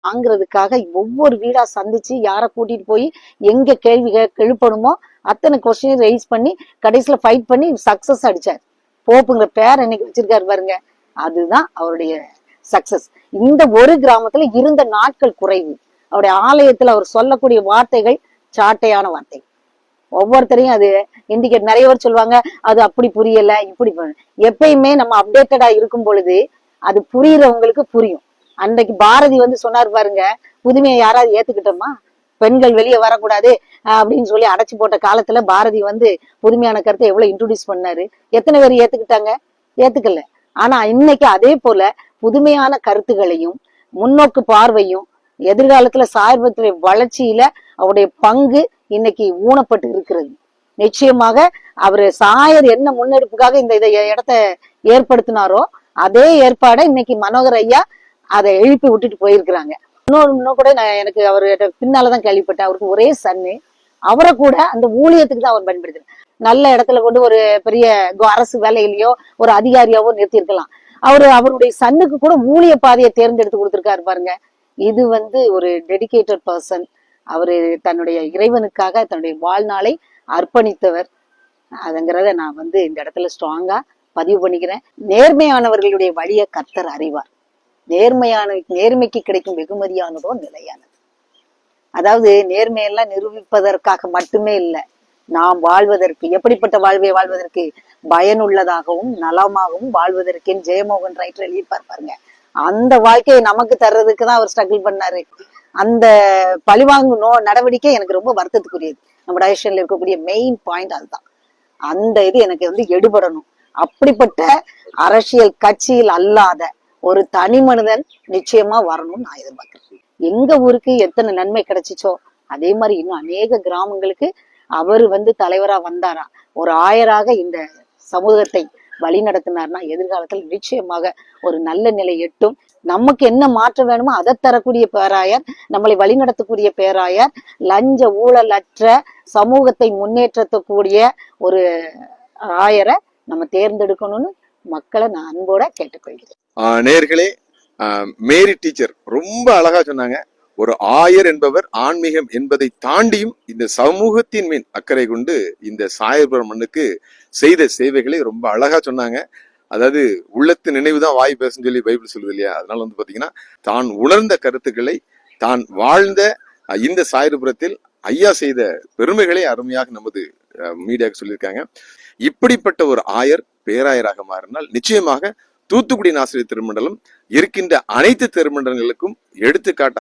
வாங்குறதுக்காக ஒவ்வொரு வீடா சந்திச்சு யாரை கூட்டிட்டு போய் எங்க கேள்வி எழுப்பணுமோ அத்தனை கொஸ்டின் ரைஸ் பண்ணி கடைசியில ஃபைட் பண்ணி சக்சஸ் அடிச்சார். போப்புங்கிற பேர் இன்னைக்கு வச்சிருக்காரு பாருங்க, அதுதான் அவருடைய சக்சஸ். இந்த ஒரு கிராமத்துல இருந்த நாட்கள் குறைவு. அவருடைய ஆலயத்துல அவர் சொல்லக்கூடிய வார்த்தைகள் சாட்டையான வார்த்தைகள். ஒவ்வொருத்தரையும் அது இண்டிகேட். நிறைய பேர் சொல்லுவாங்க அது அப்படி புரியல இப்படி. எப்பயுமே நம்ம அப்டேட்டடா இருக்கும் பொழுது அது புரியுறவங்களுக்கு புரியும். அன்றைக்கு பாரதி சொன்னார் பாருங்க, புதுமையை யாராவது ஏத்துக்கிட்டோமா, பெண்கள் வெளியே வரக்கூடாது அப்படின்னு சொல்லி அடைச்சு போட்ட காலத்துல பாரதி புதுமையான கருத்தை எவ்வளவு இன்ட்ரோடியூஸ் பண்ணாரு. எத்தனை பேர் ஏத்துக்கிட்டாங்க? ஏத்துக்கல. ஆனா இன்னைக்கு அதே போல புதுமையான கருத்துகளையும் முன்னோக்கு பார்வையும் எதிர்காலத்துல சார்பத்துறை வளர்ச்சியில அவருடைய பங்கு இன்னைக்கு ஊனப்பட்டு இருக்கிறது. நிச்சயமாக அவரு சாயர் என்ன முன்னெடுப்புக்காக இந்த இடத்த ஏற்படுத்தினாரோ அதே ஏற்பாடை இன்னைக்கு மனோகர் ஐயா அதை எழுப்பி விட்டுட்டு போயிருக்கிறாங்க. இன்னும் கூட எனக்கு அவரு பின்னாலதான் கேள்விப்பட்டேன், அவருக்கு ஒரே சன்னு. அவரை கூட அந்த ஊழியத்துக்கு தான் அவர் பயன்படுத்துறாரு. நல்ல இடத்துல கொண்டு ஒரு பெரிய அரசு வேலையிலயோ ஒரு அதிகாரியாவோ நிறுத்தி இருக்கலாம். அவருடைய சன்னுக்கு கூட ஊழிய பாதையை தேர்ந்தெடுத்து கொடுத்திருக்காரு பாருங்க. இது ஒரு டெடிகேட்டட் பர்சன். அவரு தன்னுடைய இறைவனுக்காக தன்னுடைய வாழ்நாளை அர்ப்பணித்தவர். அதுங்கிறத நான் இந்த இடத்துல ஸ்ட்ராங்கா பதிவு பண்ணிக்கிறேன். நேர்மையானவர்களுடைய வழியை கர்த்தர் அறிவார். நேர்மைக்கு கிடைக்கும் வெகுமதியானதோ நிலையானது. அதாவது நேர்மையெல்லாம் நிரூபிப்பதற்காக மட்டுமே இல்லை, நாம் வாழ்வதற்கு, எப்படிப்பட்ட வாழ்வை வாழ்வதற்கு, பயனுள்ளதாகவும் நலமாகவும் வாழ்வதற்கு ஜெயமோகன் ரைட்டர் எழுதியிருப்பார் பாருங்க. அந்த வாழ்க்கையை நமக்கு தர்றதுக்கு தான் அவர் ஸ்ட்ரகிள் பண்ணாரு. அந்த பழிவாங்கு நடவடிக்கை எனக்கு ரொம்ப வருத்தத்துக்குரியது. நம்ம டைரக்ஷன்ல இருக்கக்கூடிய மெயின் பாயிண்ட் அதுதான். அந்த இது எனக்கு எடுபடணும். அப்படிப்பட்ட அரசியல் கட்சியில் அல்லாத ஒரு தனி மனிதன் நிச்சயமா வரணும்னு நான் எதிர்பார்க்கிறேன். எங்க ஊருக்கு எத்தனை நன்மை கிடைச்சிச்சோ அதே மாதிரி இன்னும் அநேக கிராமங்களுக்கு அவரு தலைவரா வந்தாரா, ஒரு ஆயராக இந்த சமூகத்தை வழி நடத்தினார்னா எதிர்காலத்தில் நிச்சயமாக ஒரு நல்ல நிலை எட்டும். நமக்கு என்ன மாற்றம் வேணுமோ அதை தரக்கூடிய பேராயர், நம்மளை வழிநடத்தக்கூடிய பேராயர், லஞ்ச ஊழலற்ற சமூகத்தை முன்னேற்றக்கூடிய ஒரு ஆயரை நம்ம தேர்ந்தெடுக்கணும்னு மக்களை நான் அன்போட கேட்டுக்கொள்கிறேன். நேயர்களே, மேரி டீச்சர் ரொம்ப அழகா சொன்னாங்க. ஒரு ஆயர் என்பவர் ஆன்மீகம் என்பதை தாண்டியும் இந்த சமூகத்தின் மீன் அக்கறை கொண்டு இந்த சாயர்புரம் மண்ணுக்கு செய்த சேவைகளை ரொம்ப அழகா சொன்னாங்க. அதாவது உள்ளத்து நினைவுதான் வாய் பேசுன்னு சொல்லி பைபிள் சொல்லுது இல்லையா? அதனால பாத்தீங்கன்னா தான் உணர்ந்த கருத்துக்களை தான் வாழ்ந்த இந்த சாயர்புரத்தில் ஐயா செய்த பெருமைகளை அருமையாக நமது மீடியாவுக்கு சொல்லியிருக்காங்க. இப்படிப்பட்ட ஒரு ஆயர் பேராயராக மாறினால் நிச்சயமாக தூத்துக்குடி ஆசிரியர் திருமண்டலம் இருக்கின்ற அனைத்து திருமண்டலங்களுக்கும் எடுத்துக்காட்டு